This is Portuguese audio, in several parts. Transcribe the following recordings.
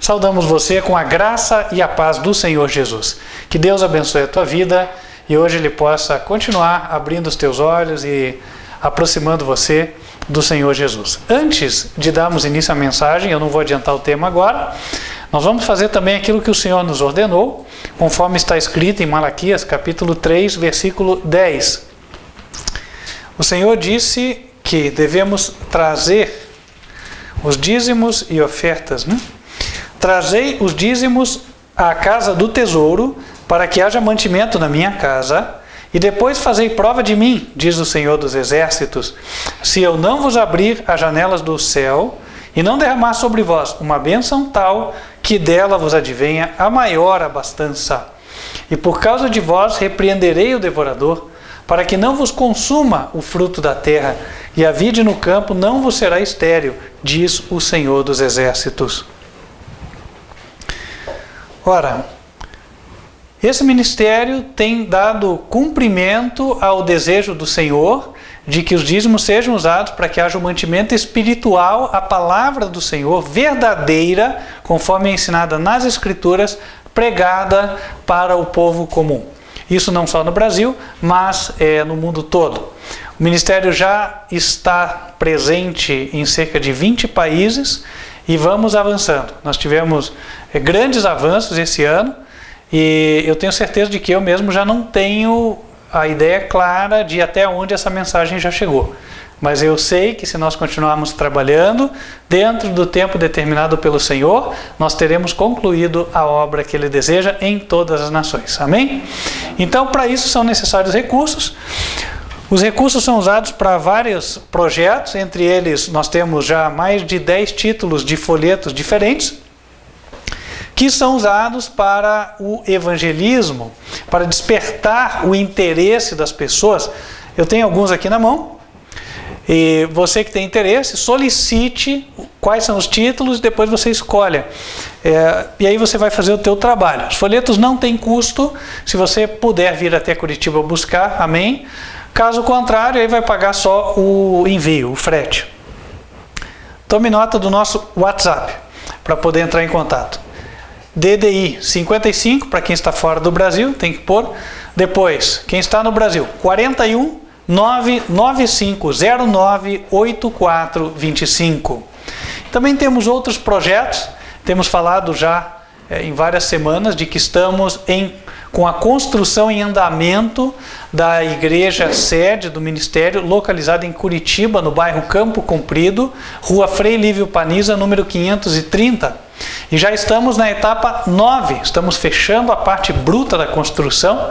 Saudamos você com a graça e a paz do Senhor Jesus. Que Deus abençoe a tua vida e hoje Ele possa continuar abrindo os teus olhos e aproximando você do Senhor Jesus. Antes de darmos início à mensagem, eu não vou adiantar o tema agora, nós vamos fazer também aquilo que o Senhor nos ordenou, conforme está escrito em Malaquias, capítulo 3, versículo 10. O Senhor disse que devemos trazer os dízimos e ofertas, Trazei os dízimos à casa do tesouro, para que haja mantimento na minha casa, e depois fazei prova de mim, diz o Senhor dos Exércitos, se eu não vos abrir as janelas do céu, e não derramar sobre vós uma bênção tal, que dela vos advenha a maior abastança. E por causa de vós repreenderei o devorador, para que não vos consuma o fruto da terra, e a vide no campo não vos será estéril, diz o Senhor dos Exércitos. Ora, esse ministério tem dado cumprimento ao desejo do Senhor de que os dízimos sejam usados para que haja um mantimento espiritual à palavra do Senhor, verdadeira, conforme é ensinada nas Escrituras, pregada para o povo comum. Isso não só no Brasil, mas no mundo todo. O ministério já está presente em cerca de 20 países e vamos avançando. Nós tivemos grandes avanços esse ano e eu tenho certeza de que eu mesmo já não tenho a ideia clara de até onde essa mensagem já chegou. Mas eu sei que se nós continuarmos trabalhando dentro do tempo determinado pelo Senhor, nós teremos concluído a obra que Ele deseja em todas as nações. Amém? Então, para isso são necessários recursos. Os recursos são usados para vários projetos, entre eles nós temos já mais de 10 títulos de folhetos diferentes, que são usados para o evangelismo, para despertar o interesse das pessoas. Eu tenho alguns aqui na mão, e você que tem interesse, solicite quais são os títulos e depois você escolhe. E aí você vai fazer o teu trabalho. Os folhetos não têm custo, se você puder vir até Curitiba buscar, amém? Caso contrário, aí vai pagar só o envio, o frete. Tome nota do nosso WhatsApp, para poder entrar em contato. DDI 55, para quem está fora do Brasil, tem que pôr. Depois, quem está no Brasil, 41 99509 8425. Também temos outros projetos, temos falado já em várias semanas de que estamos com a construção em andamento da igreja sede do ministério, localizada em Curitiba, no bairro Campo Comprido, Rua Frei Lívio Paniza, número 530. E já estamos na etapa 9, estamos fechando a parte bruta da construção.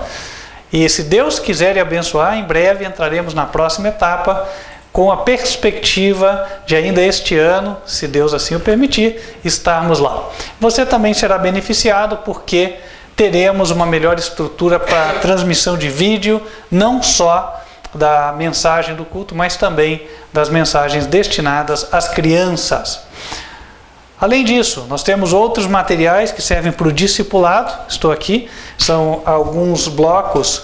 E se Deus quiser e abençoar, em breve entraremos na próxima etapa, com a perspectiva de ainda este ano, se Deus assim o permitir, estarmos lá. Você também será beneficiado porque teremos uma melhor estrutura para transmissão de vídeo, não só da mensagem do culto, mas também das mensagens destinadas às crianças. Além disso, nós temos outros materiais que servem para o discipulado. Estou aqui, são alguns blocos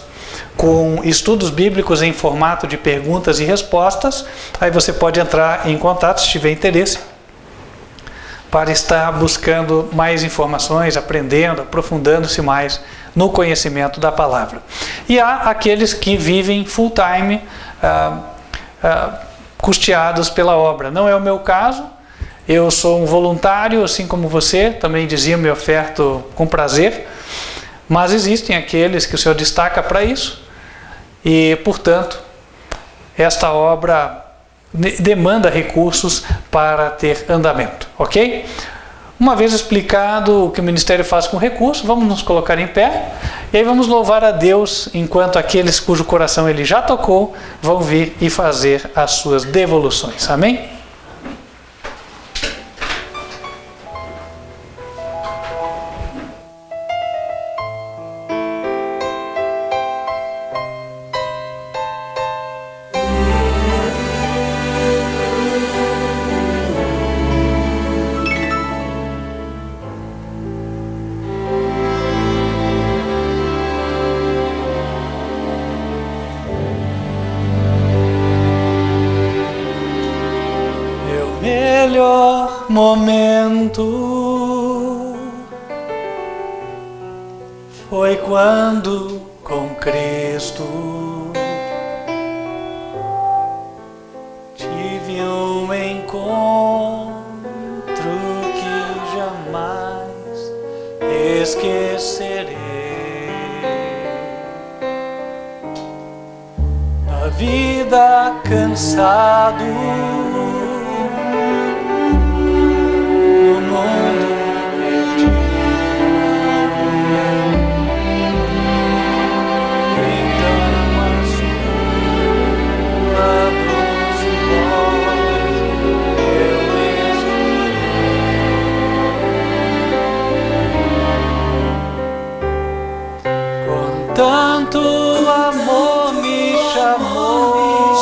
com estudos bíblicos em formato de perguntas e respostas. Aí você pode entrar em contato se tiver interesse, para estar buscando mais informações, aprendendo, aprofundando-se mais no conhecimento da palavra. E há aqueles que vivem full time, custeados pela obra. Não é o meu caso. Eu sou um voluntário, assim como você, também dizia, me oferto com prazer, mas existem aqueles que o Senhor destaca para isso, e, portanto, esta obra demanda recursos para ter andamento, ok? Uma vez explicado o que o ministério faz com recursos, vamos nos colocar em pé, e aí vamos louvar a Deus, enquanto aqueles cujo coração Ele já tocou, vão vir e fazer as suas devoluções, amém? Momento foi quando com Cristo tive um encontro que jamais esquecerei. Na vida cansado, no mundo perdido, então a sua doce voz eu escutei. Com tanto amor me chamou,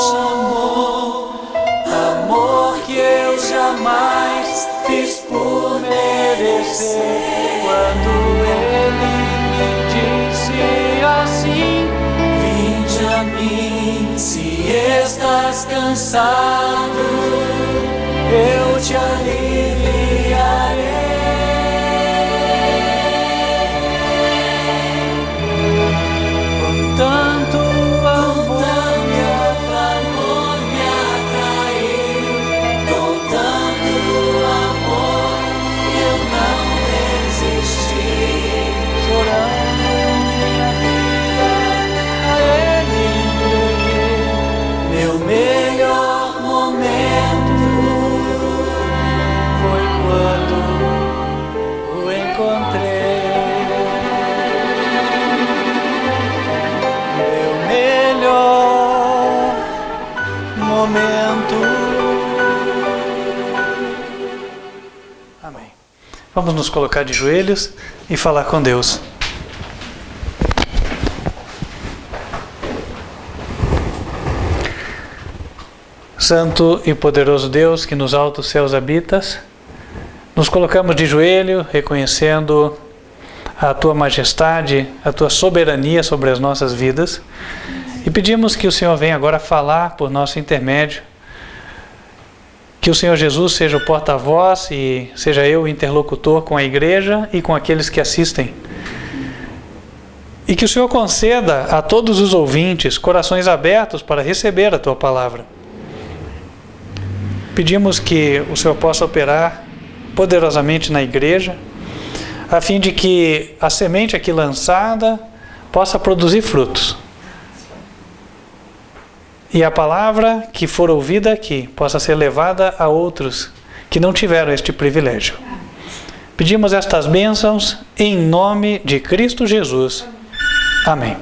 amor que eu jamais fiz por merecer. Quando ele me disse assim: vinde a mim, se estás cansado, eu te aliviarei. Com tanto amor me atraiu, com tanto amor eu não resisti. Chorando minha vida a ele entreguei. Meu melhor momento foi quando o encontrei. Meu melhor momento. Amém. Vamos nos colocar de joelhos e falar com Deus. Santo e poderoso Deus, que nos altos céus habitas, nos colocamos de joelho, reconhecendo a Tua majestade, a Tua soberania sobre as nossas vidas, e pedimos que o Senhor venha agora falar por nosso intermédio, que o Senhor Jesus seja o porta-voz e seja eu o interlocutor com a igreja e com aqueles que assistem. E que o Senhor conceda a todos os ouvintes corações abertos para receber a Tua palavra. Pedimos que o Senhor possa operar poderosamente na igreja, a fim de que a semente aqui lançada possa produzir frutos. E a palavra que for ouvida aqui possa ser levada a outros que não tiveram este privilégio. Pedimos estas bênçãos em nome de Cristo Jesus. Amém.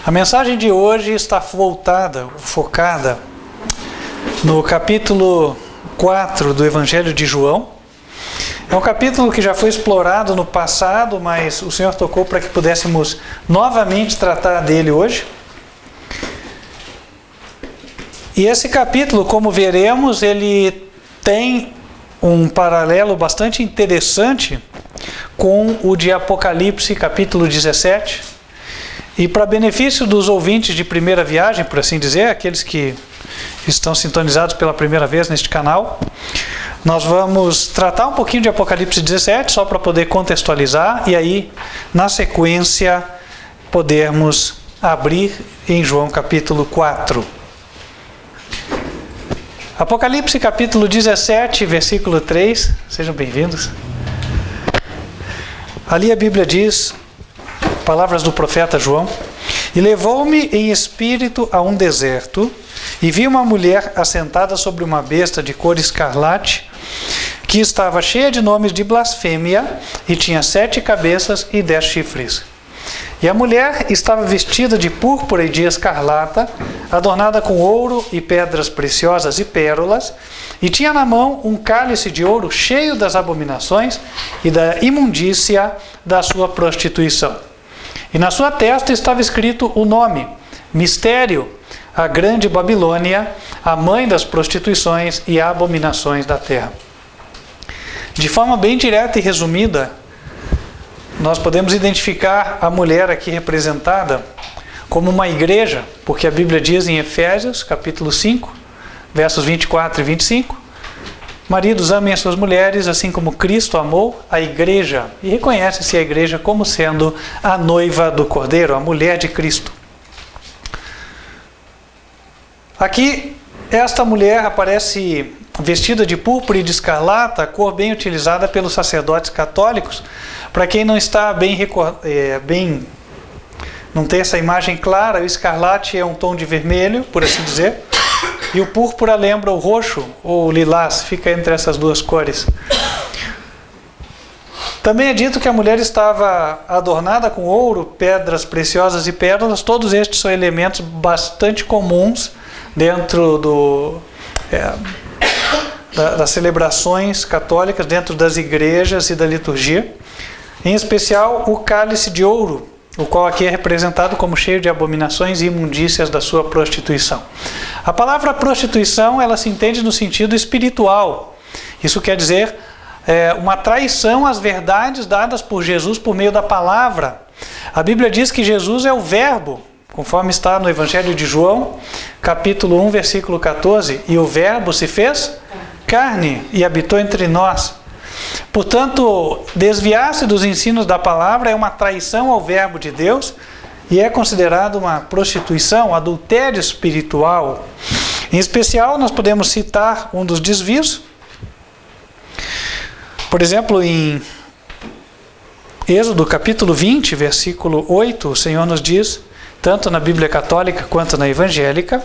A mensagem de hoje está focada no capítulo 4 do Evangelho de João. É um capítulo que já foi explorado no passado, mas o Senhor tocou para que pudéssemos novamente tratar dele hoje. E esse capítulo, como veremos, ele tem um paralelo bastante interessante com o de Apocalipse, capítulo 17. E para benefício dos ouvintes de primeira viagem, por assim dizer, aqueles que estão sintonizados pela primeira vez neste canal, nós vamos tratar um pouquinho de Apocalipse 17, só para poder contextualizar, e aí, na sequência, podermos abrir em João capítulo 4. Apocalipse capítulo 17, versículo 3, sejam bem-vindos. Ali a Bíblia diz, palavras do profeta João: e levou-me em espírito a um deserto, e vi uma mulher assentada sobre uma besta de cor escarlate, que estava cheia de nomes de blasfêmia, e tinha 7 cabeças e 10 chifres. E a mulher estava vestida de púrpura e de escarlata, adornada com ouro e pedras preciosas e pérolas, e tinha na mão um cálice de ouro cheio das abominações e da imundícia da sua prostituição. E na sua testa estava escrito o nome: Mistério, a Grande Babilônia, a mãe das prostituições e abominações da terra. De forma bem direta e resumida, nós podemos identificar a mulher aqui representada como uma igreja, porque a Bíblia diz em Efésios, capítulo 5, versos 24 e 25, Maridos, amem as suas mulheres, assim como Cristo amou a igreja. E reconhece-se a igreja como sendo a noiva do Cordeiro, a mulher de Cristo. Aqui, esta mulher aparece vestida de púrpura e de escarlata, cor bem utilizada pelos sacerdotes católicos. Para quem não está não tem essa imagem clara, o escarlate é um tom de vermelho, por assim dizer, e o púrpura lembra o roxo ou o lilás, fica entre essas duas cores. Também é dito que a mulher estava adornada com ouro, pedras preciosas e pérolas. Todos estes são elementos bastante comuns dentro das celebrações católicas, dentro das igrejas e da liturgia. Em especial o cálice de ouro, o qual aqui é representado como cheio de abominações e imundícias da sua prostituição. A palavra prostituição, ela se entende no sentido espiritual. Isso quer dizer uma traição às verdades dadas por Jesus por meio da palavra. A Bíblia diz que Jesus é o Verbo, conforme está no Evangelho de João, capítulo 1, versículo 14, e o Verbo se fez carne e habitou entre nós. Portanto, desviar-se dos ensinos da palavra é uma traição ao Verbo de Deus e é considerado uma prostituição, um adultério espiritual. Em especial, nós podemos citar um dos desvios. Por exemplo, em Êxodo capítulo 20, versículo 8, o Senhor nos diz, tanto na Bíblia católica quanto na evangélica: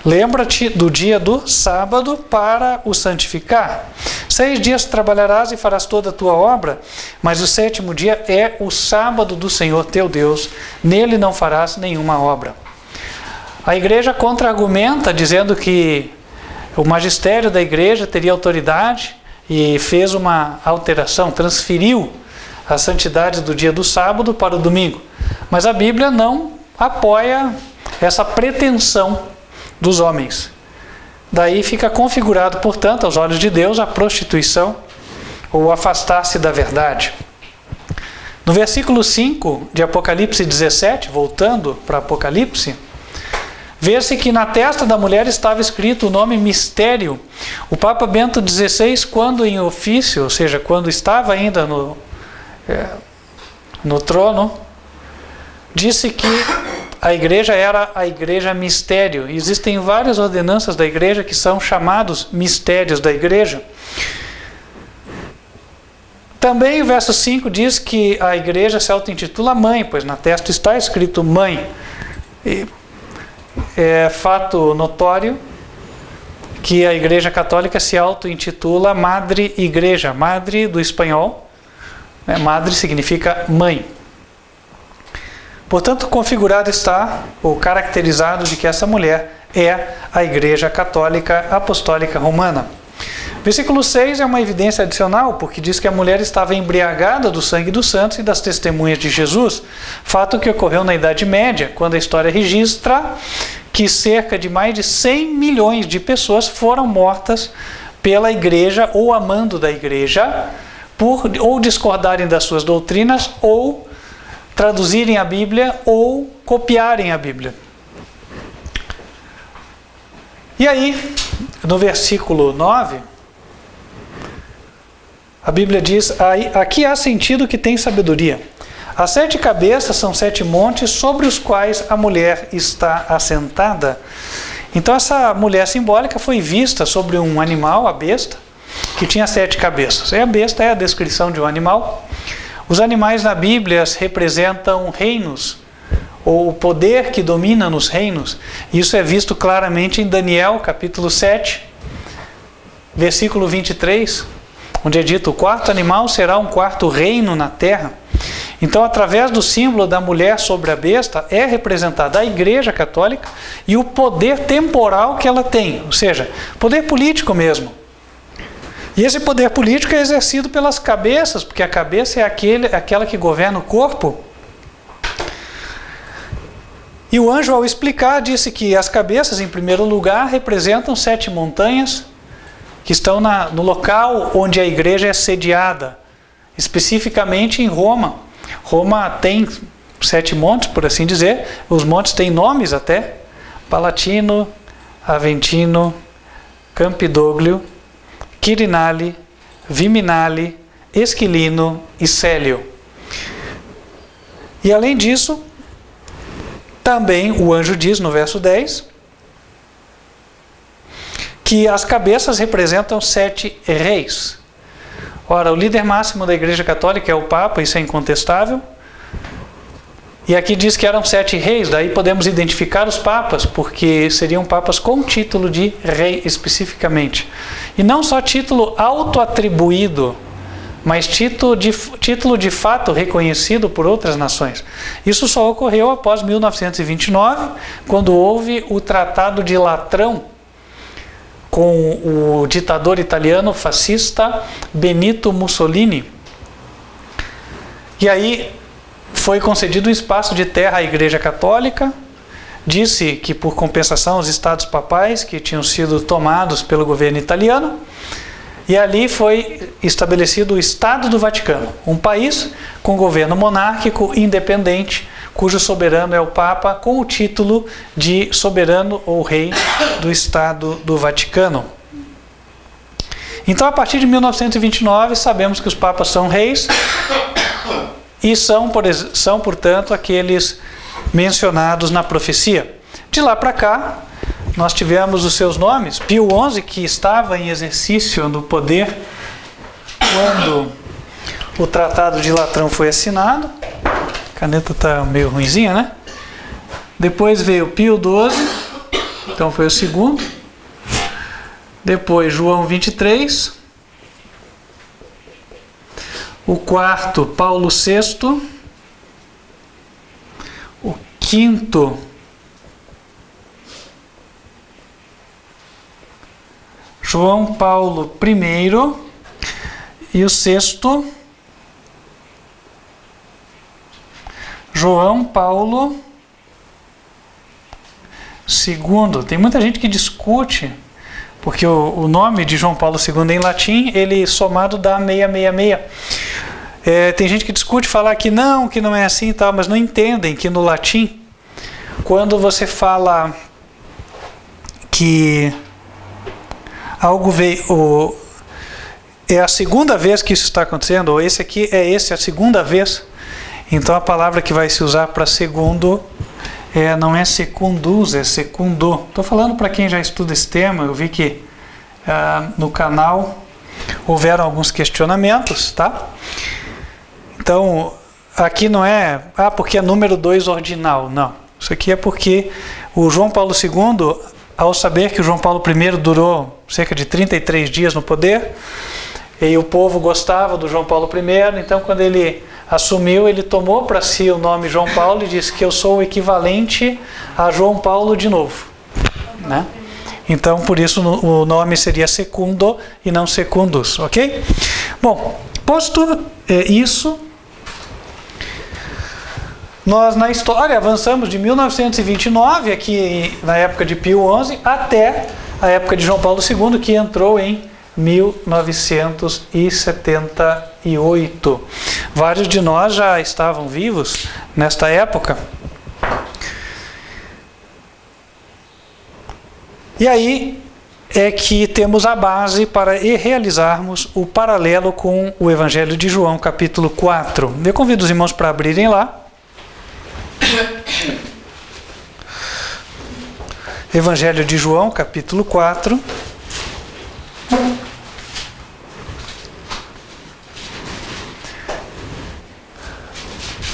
lembra-te do dia do sábado para o santificar. 6 dias trabalharás e farás toda a tua obra, mas o 7º dia é o sábado do Senhor teu Deus, nele não farás nenhuma obra. A igreja contra-argumenta, dizendo que o magistério da igreja teria autoridade e fez uma alteração, transferiu a santidade do dia do sábado para o domingo. Mas a Bíblia não apoia essa pretensão dos homens. Daí fica configurado, portanto, aos olhos de Deus, a prostituição ou afastar-se da verdade. No versículo 5 de Apocalipse 17, voltando para Apocalipse, vê-se que na testa da mulher estava escrito o nome Mistério. O Papa Bento XVI, quando em ofício, ou seja, quando estava ainda no trono, disse que a igreja era a igreja mistério. Existem várias ordenanças da igreja que são chamados mistérios da igreja. Também o verso 5 diz que a igreja se auto-intitula mãe, pois na testa está escrito mãe. E é fato notório que a igreja católica se auto-intitula Madre Igreja. Madre do espanhol, madre significa mãe. Portanto, configurado está, ou caracterizado, de que essa mulher é a Igreja Católica Apostólica Romana. Versículo 6 é uma evidência adicional, porque diz que a mulher estava embriagada do sangue dos santos e das testemunhas de Jesus, fato que ocorreu na Idade Média, quando a história registra que cerca de mais de 100 milhões de pessoas foram mortas pela igreja ou amando da igreja, por ou discordarem das suas doutrinas, ou traduzirem a Bíblia ou copiarem a Bíblia. E aí, no versículo 9, a Bíblia diz: aqui há sentido que tem sabedoria. As 7 cabeças são 7 montes sobre os quais a mulher está assentada. Então essa mulher simbólica foi vista sobre um animal, a besta, que tinha 7 cabeças. E a besta é a descrição de um animal. Os animais na Bíblia representam reinos, ou o poder que domina nos reinos. Isso é visto claramente em Daniel, capítulo 7, versículo 23, onde é dito: o 4º animal será um 4º reino na terra. Então, através do símbolo da mulher sobre a besta, é representada a Igreja Católica e o poder temporal que ela tem, ou seja, poder político mesmo. E esse poder político é exercido pelas cabeças, porque a cabeça é aquela que governa o corpo. E o anjo, ao explicar, disse que as cabeças, em primeiro lugar, representam 7 montanhas que estão no local onde a igreja é sediada, especificamente em Roma. Roma tem 7 montes, por assim dizer. Os montes têm nomes até: Palatino, Aventino, Campidoglio, Quirinale, Viminale, Esquilino e Célio. E além disso, também o anjo diz no verso 10 que as cabeças representam 7 reis. Ora, o líder máximo da Igreja Católica é o Papa, isso é incontestável. E aqui diz que eram 7 reis, daí podemos identificar os papas, porque seriam papas com título de rei especificamente. E não só título auto-atribuído, mas título de fato reconhecido por outras nações. Isso só ocorreu após 1929, quando houve o Tratado de Latrão, com o ditador italiano fascista Benito Mussolini. E aí foi concedido um espaço de terra à Igreja Católica. Disse que por compensação os estados papais que tinham sido tomados pelo governo italiano. E ali foi estabelecido o Estado do Vaticano, um país com governo monárquico independente, cujo soberano é o Papa, com o título de soberano ou rei do Estado do Vaticano. Então, a partir de 1929, sabemos que os papas são reis e são, portanto, aqueles mencionados na profecia. De lá para cá, nós tivemos os seus nomes. Pio XI, que estava em exercício do poder quando o Tratado de Latrão foi assinado. A caneta está meio ruinzinha, né? Depois veio Pio XII, então foi o segundo. Depois João 23. O quarto, Paulo VI. O quinto, João Paulo I. E o sexto, João Paulo II. Tem muita gente que discute, porque o nome de João Paulo II em latim, ele somado dá 666. Tem gente que discute, falar que não é assim e tal, mas não entendem que no latim, quando você fala que algo veio, é a segunda vez que isso está acontecendo, ou esse aqui é a segunda vez, então a palavra que vai se usar para segundo não é secundus, é secundo. Estou falando para quem já estuda esse tema, eu vi que no canal houveram alguns questionamentos, tá? Então, aqui não é, porque é número 2 ordinal, não. Isso aqui é porque o João Paulo II, ao saber que o João Paulo I durou cerca de 33 dias no poder, e o povo gostava do João Paulo I, então quando ele assumiu, ele tomou para si o nome João Paulo e disse que eu sou o equivalente a João Paulo de novo, né? Então, por isso o nome seria secundo e não secundus, ok? Bom, posto isso, nós na história avançamos de 1929, aqui na época de Pio XI, até a época de João Paulo II, que entrou em 1978. Vários de nós já estavam vivos nesta época. E aí é que temos a base para realizarmos o paralelo com o Evangelho de João, capítulo 4. Eu convido os irmãos para abrirem lá. Evangelho de João, capítulo 4.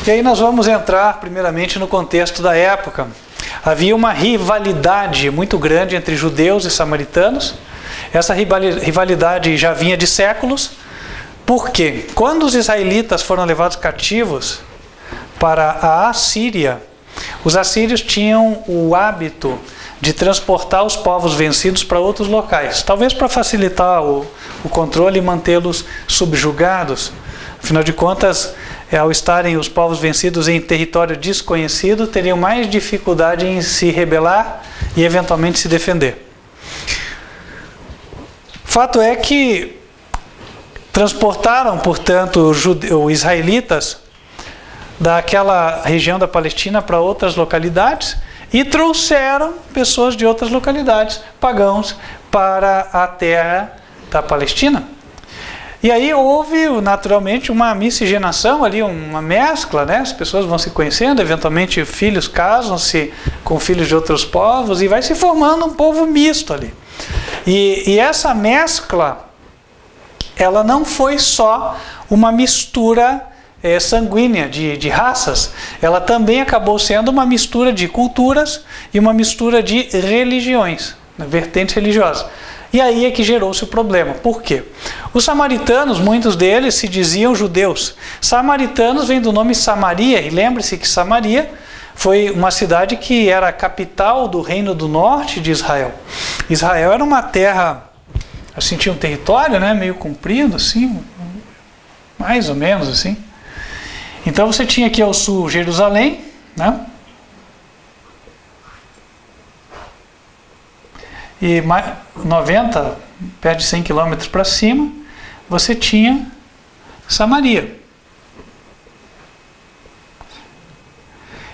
E aí nós vamos entrar primeiramente no contexto da época. Havia uma rivalidade muito grande entre judeus e samaritanos. Essa rivalidade já vinha de séculos. Por quê? Quando os israelitas foram levados cativos para a Assíria, os assírios tinham o hábito de transportar os povos vencidos para outros locais, talvez para facilitar o controle e mantê-los subjugados. Afinal de contas, ao estarem os povos vencidos em território desconhecido, teriam mais dificuldade em se rebelar e eventualmente se defender. Fato é que transportaram, portanto, os israelitas daquela região da Palestina para outras localidades, e trouxeram pessoas de outras localidades, pagãos, para a terra da Palestina. E aí houve, naturalmente, uma miscigenação ali, uma mescla, né? As pessoas vão se conhecendo, eventualmente filhos casam-se com filhos de outros povos e vai se formando um povo misto ali. E essa mescla, ela não foi só uma mistura sanguínea de raças, ela também acabou sendo uma mistura de culturas e uma mistura de religiões, vertentes religiosas. E aí é que gerou-se o problema. Por quê? Os samaritanos, muitos deles se diziam judeus. Samaritanos vem do nome Samaria, e lembre-se que Samaria foi uma cidade que era a capital do reino do norte de Israel. Israel era uma terra, assim, tinha um território, né, meio comprido, assim, mais ou menos assim. Então você tinha aqui ao sul Jerusalém, né? E 90, perto de 100 quilômetros para cima, você tinha Samaria.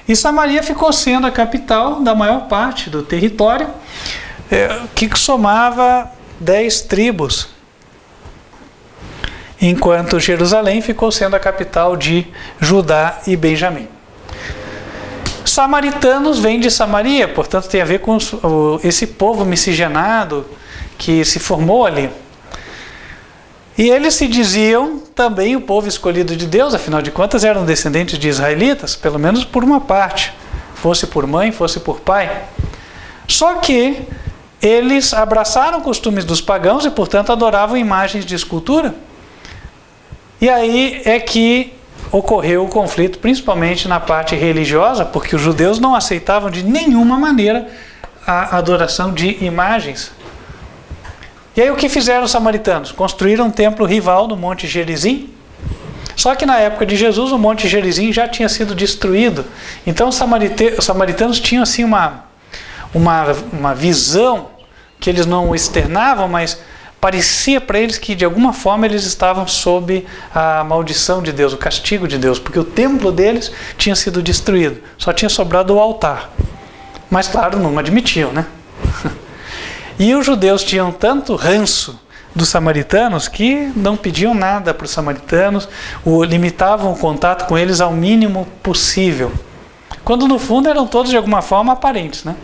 E Samaria ficou sendo a capital da maior parte do território, que somava 10 tribos, enquanto Jerusalém ficou sendo a capital de Judá e Benjamim. Samaritanos vêm de Samaria, portanto tem a ver com esse povo miscigenado que se formou ali. E eles se diziam também o povo escolhido de Deus, afinal de contas eram descendentes de israelitas, pelo menos por uma parte, fosse por mãe, fosse por pai. Só que eles abraçaram costumes dos pagãos e, portanto, adoravam imagens de escultura. E aí é que ocorreu o conflito, principalmente na parte religiosa, porque os judeus não aceitavam de nenhuma maneira a adoração de imagens. E aí o que fizeram os samaritanos? Construíram um templo rival no Monte Gerizim. Só que na época de Jesus o Monte Gerizim já tinha sido destruído. Então os samaritanos tinham assim uma visão que eles não externavam, mas parecia para eles que de alguma forma eles estavam sob a maldição de Deus, o castigo de Deus, porque o templo deles tinha sido destruído, só tinha sobrado o altar. Mas claro, não admitiam, né? E os judeus tinham tanto ranço dos samaritanos que não pediam nada para os samaritanos, limitavam o contato com eles ao mínimo possível. Quando no fundo eram todos de alguma forma aparentes, né?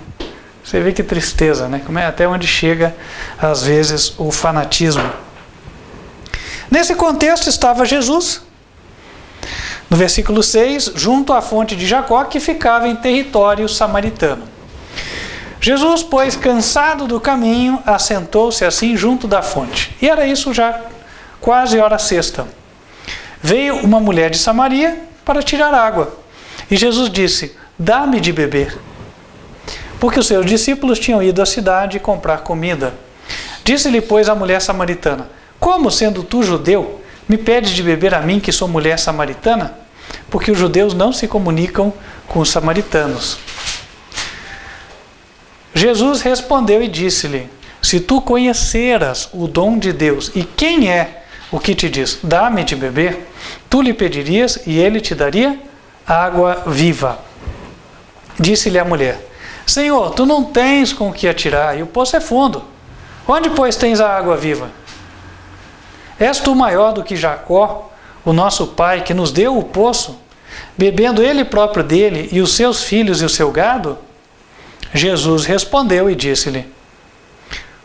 Você vê que tristeza, né? Até onde chega, às vezes, o fanatismo. Nesse contexto estava Jesus, no versículo 6, junto à fonte de Jacó, que ficava em território samaritano. Jesus, pois, cansado do caminho, assentou-se assim junto da fonte. E era isso já quase hora sexta. Veio uma mulher de Samaria para tirar água. E Jesus disse: dá-me de beber. Porque os seus discípulos tinham ido à cidade comprar comida. Disse-lhe, pois, a mulher samaritana: como, sendo tu judeu, me pedes de beber a mim, que sou mulher samaritana? Porque os judeus não se comunicam com os samaritanos. Jesus respondeu e disse-lhe: se tu conheceras o dom de Deus e quem é o que te diz, dá-me de beber, tu lhe pedirias e ele te daria água viva. Disse-lhe a mulher: Senhor, tu não tens com o que atirar, e o poço é fundo. Onde, pois, tens a água viva? És tu maior do que Jacó, o nosso pai, que nos deu o poço, bebendo ele próprio dele, e os seus filhos e o seu gado? Jesus respondeu e disse-lhe: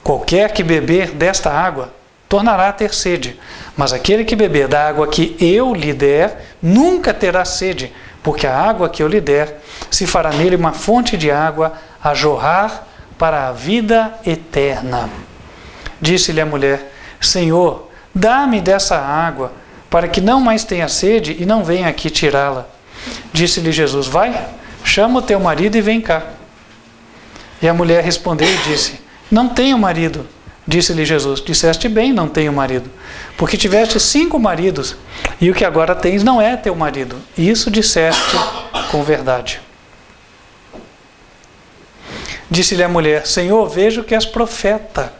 qualquer que beber desta água, tornará a ter sede, mas aquele que beber da água que eu lhe der, nunca terá sede, porque a água que eu lhe der, se fará nele uma fonte de água a jorrar para a vida eterna. Disse-lhe a mulher: Senhor, dá-me dessa água, para que não mais tenha sede e não venha aqui tirá-la. Disse-lhe Jesus: vai, chama o teu marido e vem cá. E a mulher respondeu e disse: não tenho marido. Disse-lhe Jesus: disseste bem, não tenho marido, porque tiveste 5 maridos, e o que agora tens não é teu marido. Isso disseste com verdade. Disse-lhe a mulher: Senhor, vejo que és profeta.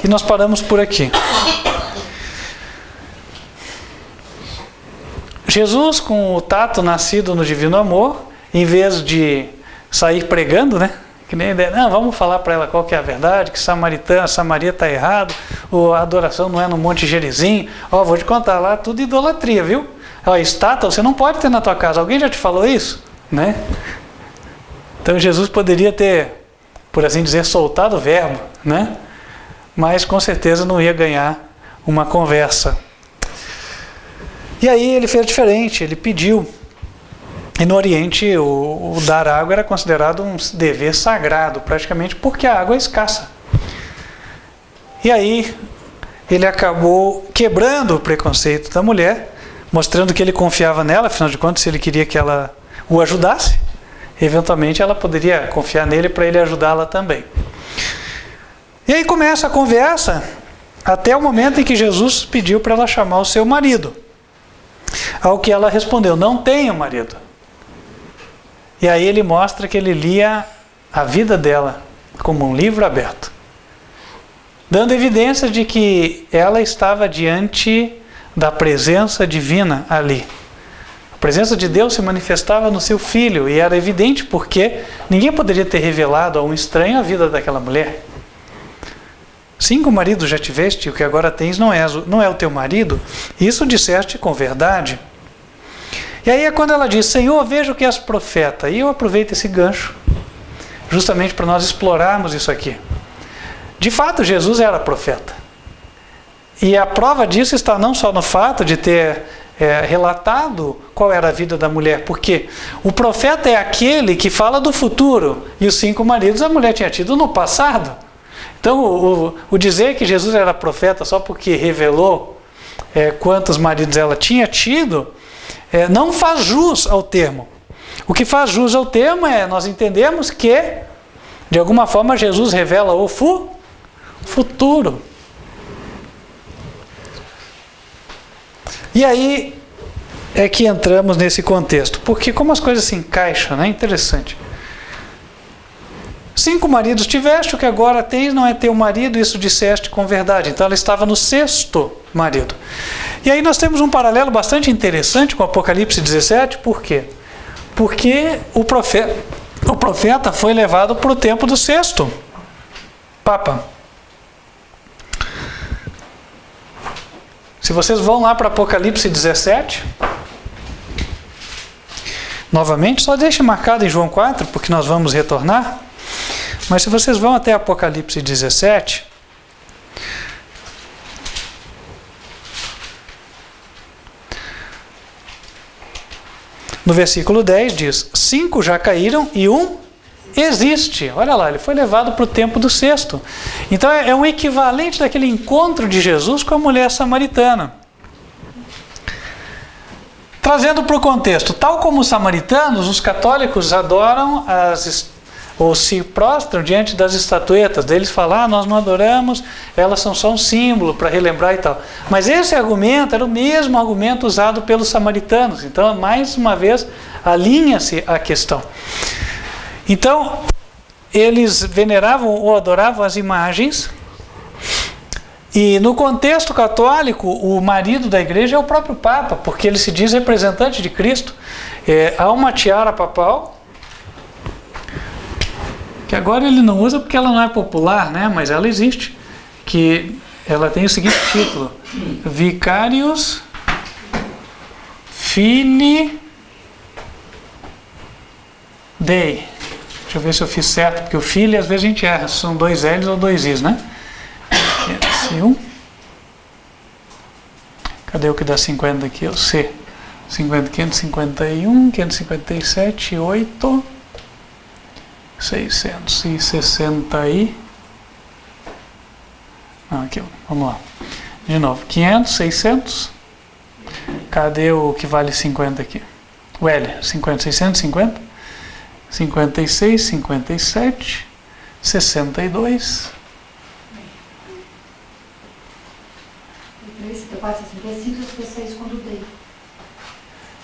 E nós paramos por aqui. Jesus, com o tato nascido no divino amor, em vez de sair pregando, né? Que nem ideia, não, vamos falar para ela qual que é a verdade, que Samaria está errado, a adoração não é no Monte Gerizim. Vou te contar lá, tudo idolatria, viu? Estátua você não pode ter na tua casa. Alguém já te falou isso? Né? Então Jesus poderia ter, por assim dizer, soltado o verbo, né? Mas com certeza não ia ganhar uma conversa. E aí ele fez diferente, ele pediu. E no Oriente o dar água era considerado um dever sagrado, praticamente porque a água é escassa. E aí ele acabou quebrando o preconceito da mulher, mostrando que ele confiava nela, afinal de contas, se ele queria que ela o ajudasse, eventualmente ela poderia confiar nele para ele ajudá-la também. E aí começa a conversa até o momento em que Jesus pediu para ela chamar o seu marido. Ao que ela respondeu, não tenho marido. E aí ele mostra que ele lia a vida dela como um livro aberto, dando evidência de que ela estava diante da presença divina ali. A presença de Deus se manifestava no seu filho e era evidente porque ninguém poderia ter revelado a um estranho a vida daquela mulher. 5 maridos já tiveste, o que agora tens não é o teu marido, isso disseste com verdade. E aí é quando ela diz, Senhor, vejo que és profeta. E eu aproveito esse gancho, justamente para nós explorarmos isso aqui. De fato, Jesus era profeta. E a prova disso está não só no fato de ter relatado qual era a vida da mulher, porque o profeta é aquele que fala do futuro, e os 5 maridos a mulher tinha tido no passado. Então, o dizer que Jesus era profeta só porque revelou quantos maridos ela tinha tido, não faz jus ao termo. O que faz jus ao termo é nós entendemos que, de alguma forma, Jesus revela o futuro. E aí é que entramos nesse contexto, porque como as coisas se encaixam, né? Interessante. 5 maridos tiveste, o que agora tens não é teu marido, isso disseste com verdade. Então ela estava no 6º marido. E aí nós temos um paralelo bastante interessante com Apocalipse 17, por quê? Porque o profeta foi levado para o tempo do 6º Papa. Se vocês vão lá para Apocalipse 17, novamente, só deixe marcado em João 4, porque nós vamos retornar. Mas se vocês vão até Apocalipse 17, no versículo 10 diz, 5 já caíram e 1 existe. Olha lá, ele foi levado para o tempo do 6º. Então é um equivalente daquele encontro de Jesus com a mulher samaritana. Trazendo para o contexto, tal como os samaritanos, os católicos adoram ou se prostram diante das estatuetas. Eles falam, nós não adoramos, elas são só um símbolo para relembrar e tal. Mas esse argumento era o mesmo argumento usado pelos samaritanos. Então, mais uma vez, alinha-se a questão. Então, eles veneravam ou adoravam as imagens. E no contexto católico, o marido da igreja é o próprio Papa, porque ele se diz representante de Cristo. Há uma tiara papal, que agora ele não usa porque ela não é popular, né? Mas ela existe, que ela tem o seguinte título, Vicarius Filii Dei. Deixa eu ver se eu fiz certo, porque o Filii às vezes a gente erra, são 2 L's ou 2 I's, né? Cadê o que dá 50 aqui? O C. 50, 551, 557, 8... 660 e... aqui, vamos lá. De novo, 500, 600. Cadê o que vale 50 aqui? O L, 50, 650. 56, 57, 62.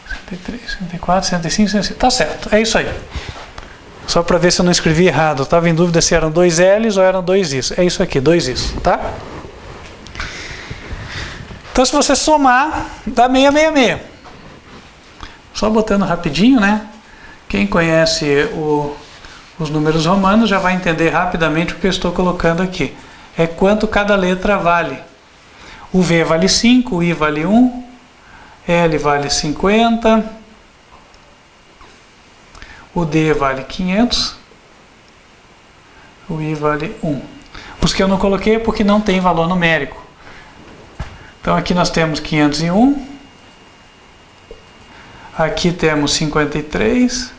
63, 64, 65, 65. Tá certo, é isso aí. Só para ver se eu não escrevi errado. Estava em dúvida se eram 2 L's ou eram 2 I's. É isso aqui, 2 I's, tá? Então, se você somar, dá 666. Só botando rapidinho, né? Quem conhece os números romanos, já vai entender rapidamente o que eu estou colocando aqui. É quanto cada letra vale. O V vale 5, o I vale 1, L vale 50, o D vale 500, o I vale 1. Os que eu não coloquei é porque não tem valor numérico. Então aqui nós temos 501, aqui temos 53,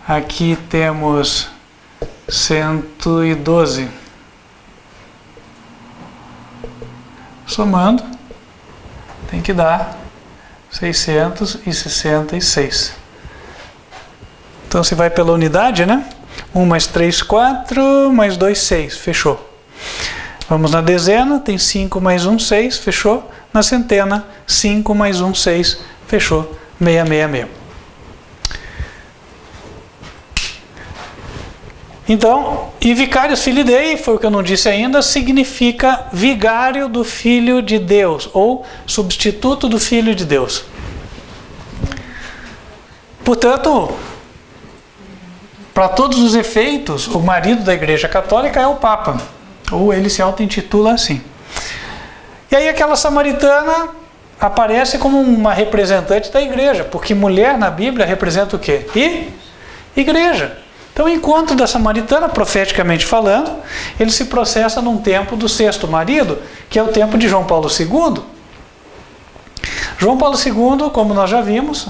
aqui temos 112. Somando, tem que dar 666. Então se vai pela unidade, né? 1 mais 3, 4, mais 2, 6, fechou. Vamos na dezena, tem 5 mais 1, 6, fechou. Na centena, 5 mais 1, 6, fechou. 666. Então, e vicarius filii Dei, foi o que eu não disse ainda, significa vigário do Filho de Deus, ou substituto do Filho de Deus. Portanto, para todos os efeitos, o marido da Igreja Católica é o Papa, ou ele se auto-intitula assim. E aí aquela samaritana aparece como uma representante da igreja, porque mulher na Bíblia representa o quê? Igreja. Então o encontro da samaritana, profeticamente falando, ele se processa num tempo do sexto marido, que é o tempo de João Paulo II. João Paulo II, como nós já vimos,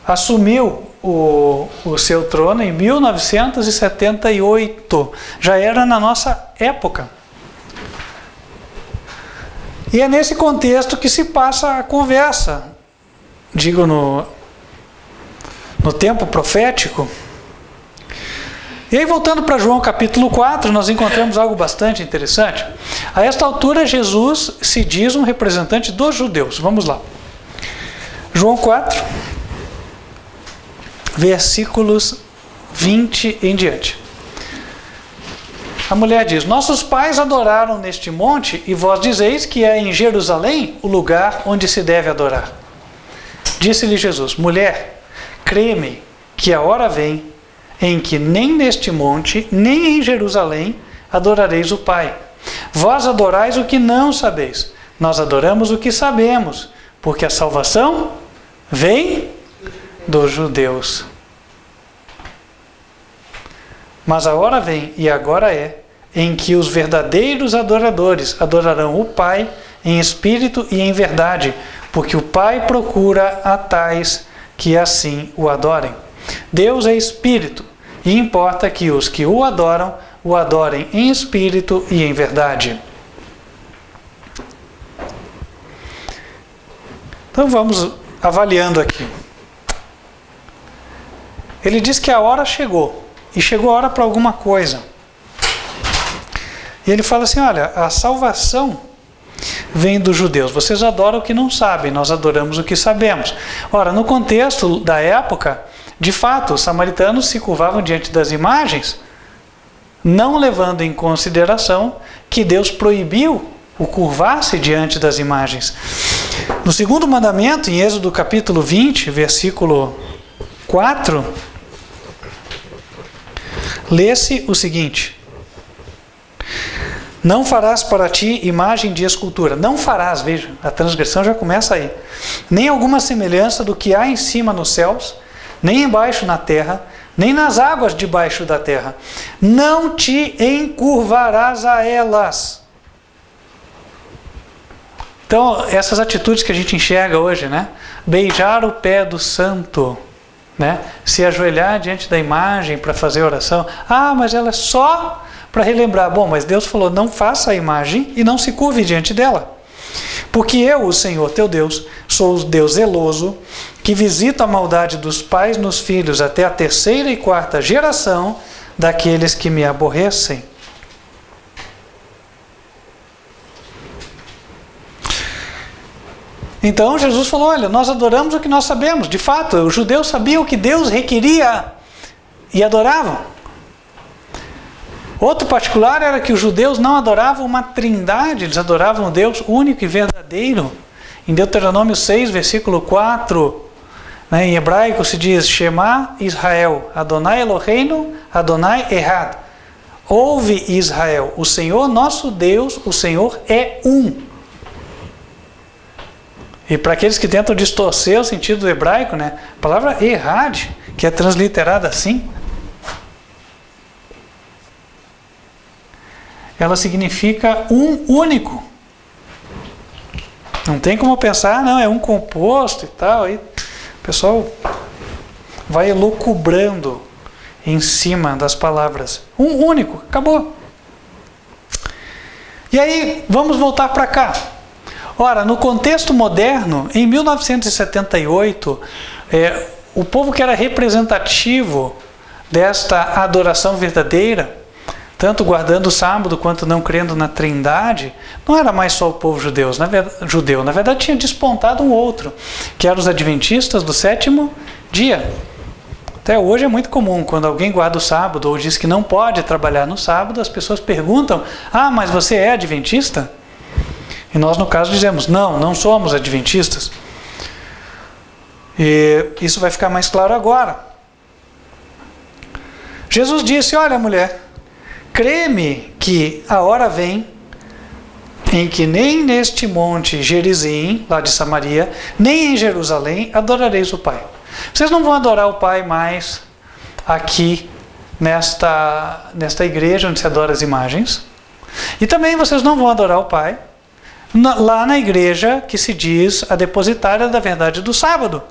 assumiu o seu trono em 1978. Já era na nossa época. E é nesse contexto que se passa a conversa. Digo, no tempo profético. E aí, voltando para João capítulo 4, nós encontramos algo bastante interessante. A esta altura, Jesus se diz um representante dos judeus. Vamos lá. João 4, versículos 20 em diante. A mulher diz: nossos pais adoraram neste monte, e vós dizeis que é em Jerusalém o lugar onde se deve adorar. Disse-lhe Jesus: mulher, crê-me que a hora vem em que nem neste monte, nem em Jerusalém adorareis o Pai. Vós adorais o que não sabeis, nós adoramos o que sabemos, porque a salvação vem dos judeus. Mas a hora vem, e agora é, em que os verdadeiros adoradores adorarão o Pai em espírito e em verdade, porque o Pai procura a tais que assim o adorem. Deus é espírito, e importa que os que o adorem em espírito e em verdade. Então vamos avaliando aqui. Ele diz que a hora chegou, e chegou a hora para alguma coisa. E ele fala assim: olha, a salvação vem dos judeus. Vocês adoram o que não sabem, nós adoramos o que sabemos. Ora, no contexto da época, de fato, os samaritanos se curvavam diante das imagens, não levando em consideração que Deus proibiu o curvar-se diante das imagens. No segundo mandamento, em Êxodo capítulo 20, versículo 4, lê-se o seguinte: não farás para ti imagem de escultura. Não farás, veja, a transgressão já começa aí. Nem alguma semelhança do que há em cima nos céus, nem embaixo na terra, nem nas águas debaixo da terra. Não te encurvarás a elas. Então, essas atitudes que a gente enxerga hoje, né? Beijar o pé do santo, né? Se ajoelhar diante da imagem para fazer oração. Ah, mas ela é só para relembrar. Bom, mas Deus falou: não faça a imagem e não se curve diante dela. Porque eu, o Senhor teu Deus, sou o Deus zeloso, que visita a maldade dos pais nos filhos até a terceira e quarta geração daqueles que me aborrecem. Então Jesus falou: olha, nós adoramos o que nós sabemos. De fato, os judeus sabiam o que Deus requeria e adoravam. Outro particular era que os judeus não adoravam uma trindade, eles adoravam um Deus único e verdadeiro. Em Deuteronômio 6, versículo 4, Né? Em hebraico se diz Shema Israel, Adonai Eloheinu, Adonai Echad. Ouve Israel, o Senhor nosso Deus, o Senhor é um. E para aqueles que tentam distorcer o sentido do hebraico, né, a palavra Echad, que é transliterada assim, ela significa um único. Não tem como pensar, não, é um composto e tal. Aí o pessoal vai elucubrando em cima das palavras. Um único, acabou. E aí, vamos voltar para cá. Ora, no contexto moderno, em 1978, o povo que era representativo desta adoração verdadeira, tanto guardando o sábado quanto não crendo na Trindade, não era mais só o povo judeu. Na verdade, tinha despontado um outro, que eram os adventistas do sétimo dia. Até hoje é muito comum, quando alguém guarda o sábado ou diz que não pode trabalhar no sábado, as pessoas perguntam: ah, mas você é adventista? E nós, no caso, dizemos: não, não somos adventistas. E isso vai ficar mais claro agora. Jesus disse: olha, mulher, crê-me que a hora vem em que nem neste monte Gerizim, lá de Samaria, nem em Jerusalém adorareis o Pai. Vocês não vão adorar o Pai mais aqui nesta igreja onde se adora as imagens. E também vocês não vão adorar o Pai lá na igreja que se diz a depositária da verdade do sábado,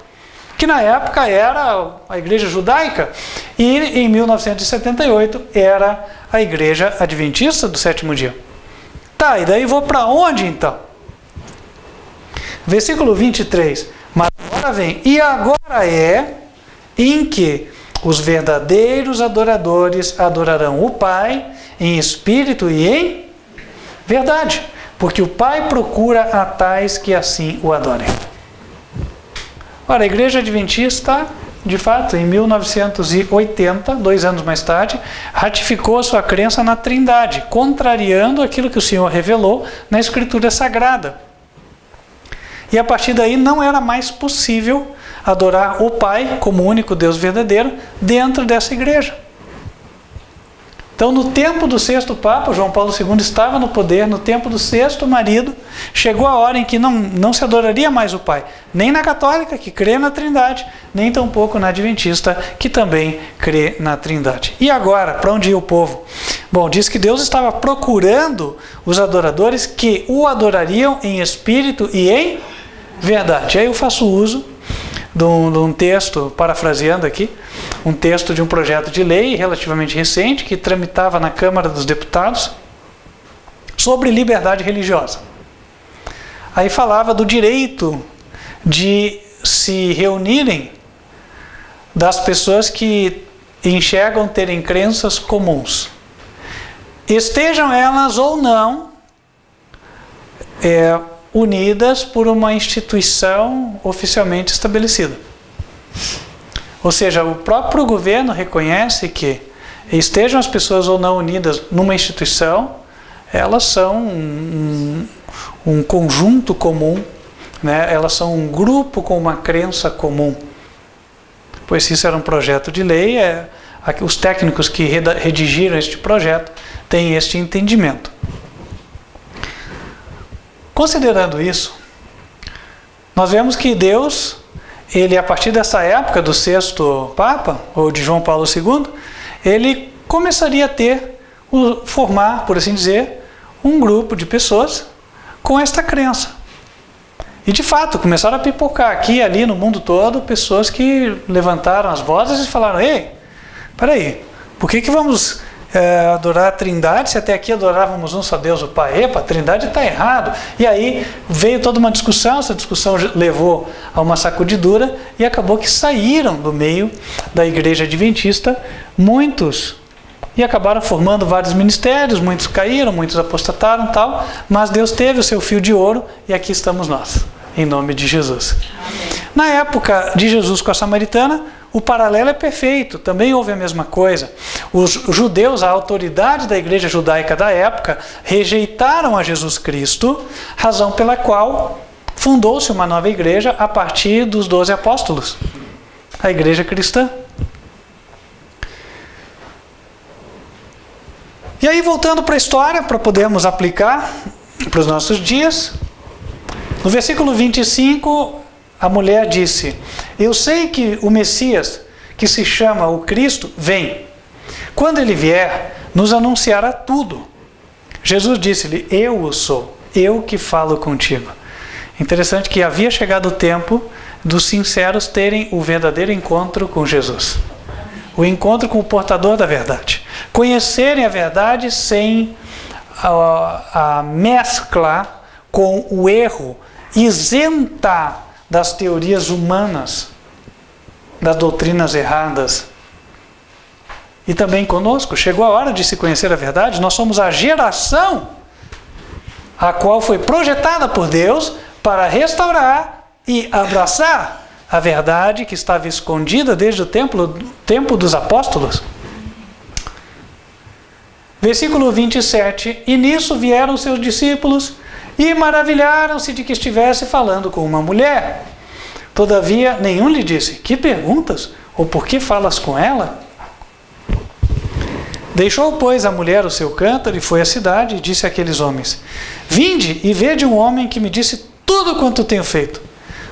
que na época era a igreja judaica e em 1978 era a igreja adventista do sétimo dia. Tá, e daí vou para onde então? Versículo 23. Mas agora vem, e agora é em que os verdadeiros adoradores adorarão o Pai em espírito e em verdade, porque o Pai procura a tais que assim o adorem. Ora, a igreja adventista, de fato, em 1980, 2 anos mais tarde, ratificou a sua crença na Trindade, contrariando aquilo que o Senhor revelou na Escritura Sagrada. E a partir daí não era mais possível adorar o Pai como o único Deus verdadeiro dentro dessa igreja. Então, no tempo do sexto Papa, João Paulo II estava no poder, no tempo do sexto marido, chegou a hora em que não se adoraria mais o Pai, nem na católica, que crê na Trindade, nem tampouco na adventista, que também crê na Trindade. E agora, para onde ia o povo? Bom, diz que Deus estava procurando os adoradores que o adorariam em espírito e em verdade. Aí eu faço uso de um texto, parafraseando aqui, um texto de um projeto de lei relativamente recente que tramitava na Câmara dos Deputados sobre liberdade religiosa. Aí falava do direito de se reunirem das pessoas que enxergam terem crenças comuns, estejam elas ou não unidas por uma instituição oficialmente estabelecida. Ou seja, o próprio governo reconhece que, estejam as pessoas ou não unidas numa instituição, elas são um conjunto comum, né? Elas são um grupo com uma crença comum. Pois isso era um projeto de lei, os técnicos que redigiram este projeto têm este entendimento. Considerando isso, nós vemos que Deus, ele a partir dessa época do sexto Papa, ou de João Paulo II, ele começaria a formar, por assim dizer, um grupo de pessoas com esta crença. E de fato, começaram a pipocar aqui e ali no mundo todo, pessoas que levantaram as vozes e falaram: ei, peraí, por que vamos adorar a Trindade, se até aqui adorávamos um só Deus, o Pai? Epa, a Trindade está errado. E aí veio toda uma discussão, essa discussão levou a uma sacudidura e acabou que saíram do meio da igreja adventista muitos, e acabaram formando vários ministérios, muitos caíram, muitos apostataram e tal, mas Deus teve o seu fio de ouro e aqui estamos nós, em nome de Jesus. Amém. Na época de Jesus com a samaritana, o paralelo é perfeito, também houve a mesma coisa. Os judeus, a autoridade da igreja judaica da época, rejeitaram a Jesus Cristo, razão pela qual fundou-se uma nova igreja a partir dos 12 apóstolos. a igreja cristã. E aí, voltando para a história, para podermos aplicar para os nossos dias, no versículo 25, a mulher disse: eu sei que o Messias, que se chama o Cristo, vem. Quando ele vier, nos anunciará tudo. Jesus disse-lhe: eu o sou, eu que falo contigo. Interessante que havia chegado o tempo dos sinceros terem o verdadeiro encontro com Jesus. O encontro com o portador da verdade. Conhecerem a verdade sem a mescla com o erro, isenta das teorias humanas, das doutrinas erradas. E também conosco, chegou a hora de se conhecer a verdade. Nós somos a geração a qual foi projetada por Deus para restaurar e abraçar a verdade que estava escondida desde o tempo dos apóstolos. Versículo 27, e nisso vieram seus discípulos e maravilharam-se de que estivesse falando com uma mulher. Todavia, nenhum lhe disse: que perguntas? Ou por que falas com ela? Deixou, pois, a mulher o seu cântaro e foi à cidade e disse àqueles homens: vinde e vede um homem que me disse tudo quanto tenho feito.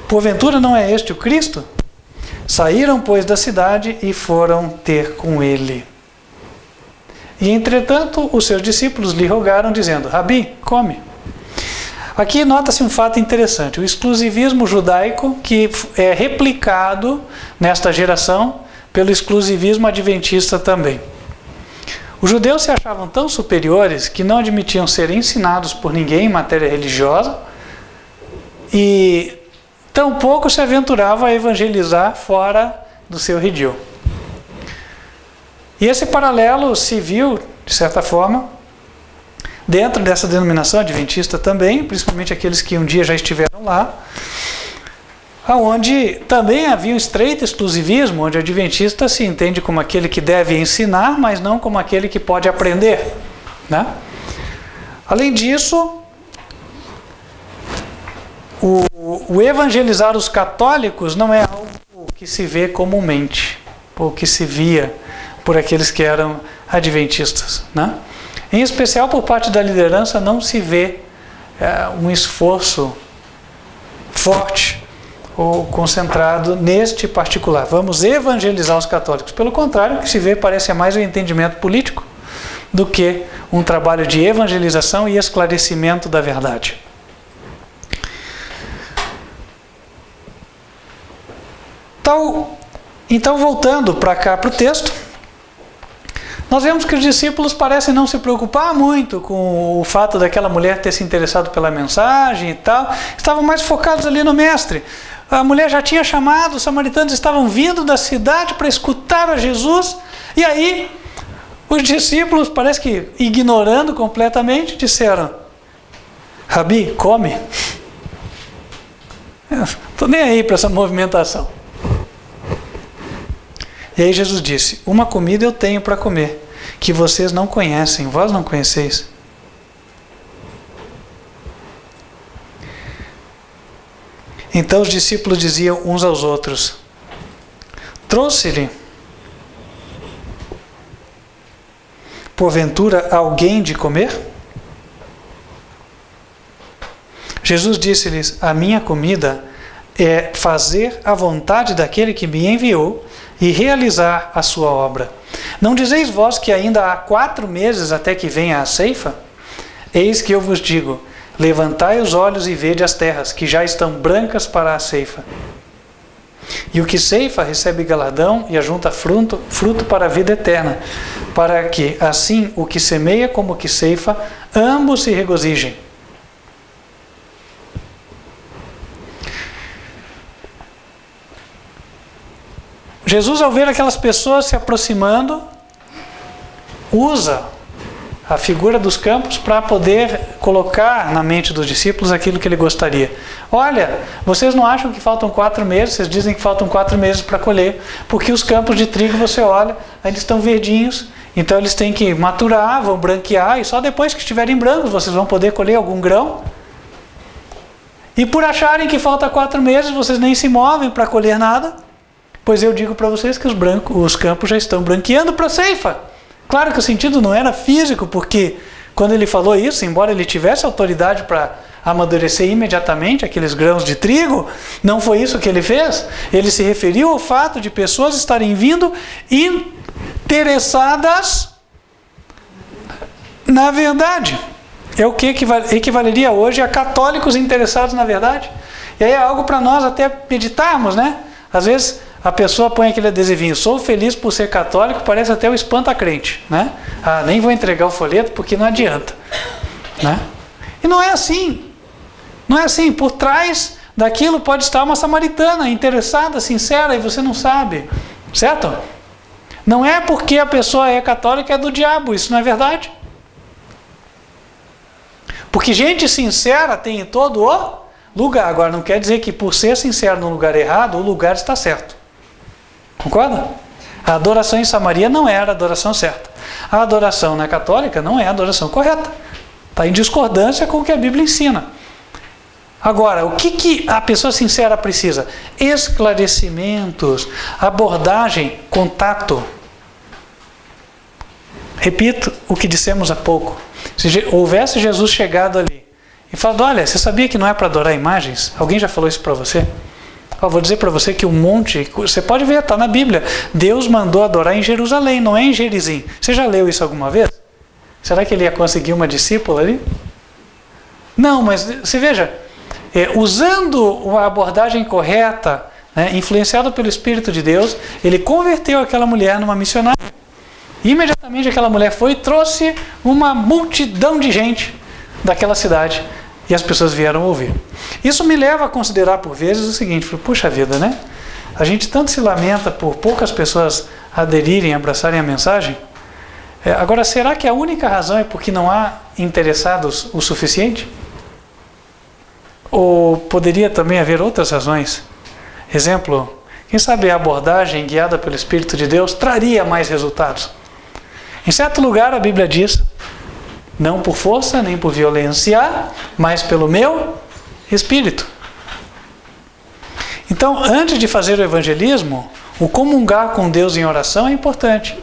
Porventura não é este o Cristo? Saíram, pois, da cidade e foram ter com ele. E, entretanto, os seus discípulos lhe rogaram, dizendo: Rabi, come. Aqui nota-se um fato interessante: o exclusivismo judaico que é replicado nesta geração pelo exclusivismo adventista também. Os judeus se achavam tão superiores que não admitiam ser ensinados por ninguém em matéria religiosa e tampouco se aventuravam a evangelizar fora do seu redil. E esse paralelo se viu, de certa forma, dentro dessa denominação adventista também, principalmente aqueles que um dia já estiveram lá, onde também havia um estreito exclusivismo, onde o adventista se entende como aquele que deve ensinar, mas não como aquele que pode aprender, né? Além disso, o evangelizar os católicos não é algo que se vê comumente, ou que se via por aqueles que eram adventistas, né? Em especial por parte da liderança não se vê um esforço forte ou concentrado neste particular. Vamos evangelizar os católicos. Pelo contrário, o que se vê parece mais um entendimento político do que um trabalho de evangelização e esclarecimento da verdade. Então voltando para cá para o texto, nós vemos que os discípulos parecem não se preocupar muito com o fato daquela mulher ter se interessado pela mensagem e tal. Estavam mais focados ali no mestre. A mulher já tinha chamado, os samaritanos estavam vindo da cidade para escutar a Jesus. E aí, os discípulos, parece que ignorando completamente, disseram: Rabi, come. Estou nem aí para essa movimentação. E aí Jesus disse: uma comida eu tenho para comer, que vocês não conhecem, vós não conheceis. Então os discípulos diziam uns aos outros: trouxe-lhe porventura alguém de comer? Jesus disse-lhes: a minha comida é fazer a vontade daquele que me enviou e realizar a sua obra. Não dizeis vós que ainda há 4 meses até que venha a ceifa? Eis que eu vos digo: levantai os olhos e vede as terras, que já estão brancas para a ceifa. E o que ceifa recebe galardão e ajunta fruto para a vida eterna, para que assim o que semeia como o que ceifa, ambos se regozijem. Jesus, ao ver aquelas pessoas se aproximando, usa a figura dos campos para poder colocar na mente dos discípulos aquilo que ele gostaria. Olha, vocês não acham que faltam 4 meses? Vocês dizem que faltam 4 meses para colher, porque os campos de trigo, você olha, ainda estão verdinhos, então eles têm que maturar, vão branquear, e só depois que estiverem brancos vocês vão poder colher algum grão. E por acharem que falta 4 meses, vocês nem se movem para colher nada, Pois eu digo para vocês que os campos já estão branqueando para a ceifa. Claro que o sentido não era físico, porque quando ele falou isso, embora ele tivesse autoridade para amadurecer imediatamente aqueles grãos de trigo, não foi isso que ele fez. Ele se referiu ao fato de pessoas estarem vindo interessadas na verdade. É o que equivaleria hoje a católicos interessados na verdade. E aí é algo para nós até meditarmos, né? Às vezes a pessoa põe aquele adesivinho, sou feliz por ser católico, parece até o espanta-crente, né? Ah, nem vou entregar o folheto porque não adianta, né? E não é assim. Não é assim. Por trás daquilo pode estar uma samaritana interessada, sincera, e você não sabe, certo? Não é porque a pessoa é católica, é do diabo, isso não é verdade. Porque gente sincera tem em todo o lugar. Agora, não quer dizer que por ser sincero no lugar errado, o lugar está certo. Concorda? A adoração em Samaria não era a adoração certa. A adoração na católica não é a adoração correta. Está em discordância com o que a Bíblia ensina. Agora, o que a pessoa sincera precisa? Esclarecimentos, abordagem, contato. Repito o que dissemos há pouco. Se houvesse Jesus chegado ali e falado, olha, você sabia que não é para adorar imagens? Alguém já falou isso para você? Vou dizer para você que um monte, você pode ver, está na Bíblia. Deus mandou adorar em Jerusalém, não é em Gerizim. Você já leu isso alguma vez? Será que ele ia conseguir uma discípula ali? Não, mas você veja, usando a abordagem correta, né, influenciado pelo Espírito de Deus, ele converteu aquela mulher numa missionária. Imediatamente aquela mulher foi e trouxe uma multidão de gente daquela cidade. E as pessoas vieram ouvir. Isso me leva a considerar por vezes o seguinte, puxa vida, né? A gente tanto se lamenta por poucas pessoas aderirem, abraçarem a mensagem. Agora, será que a única razão é porque não há interessados o suficiente? Ou poderia também haver outras razões? Exemplo, quem sabe a abordagem guiada pelo Espírito de Deus traria mais resultados? Em certo lugar a Bíblia diz, não por força nem por violência, mas pelo meu Espírito. Então, antes de fazer o evangelismo, o comungar com Deus em oração é importante.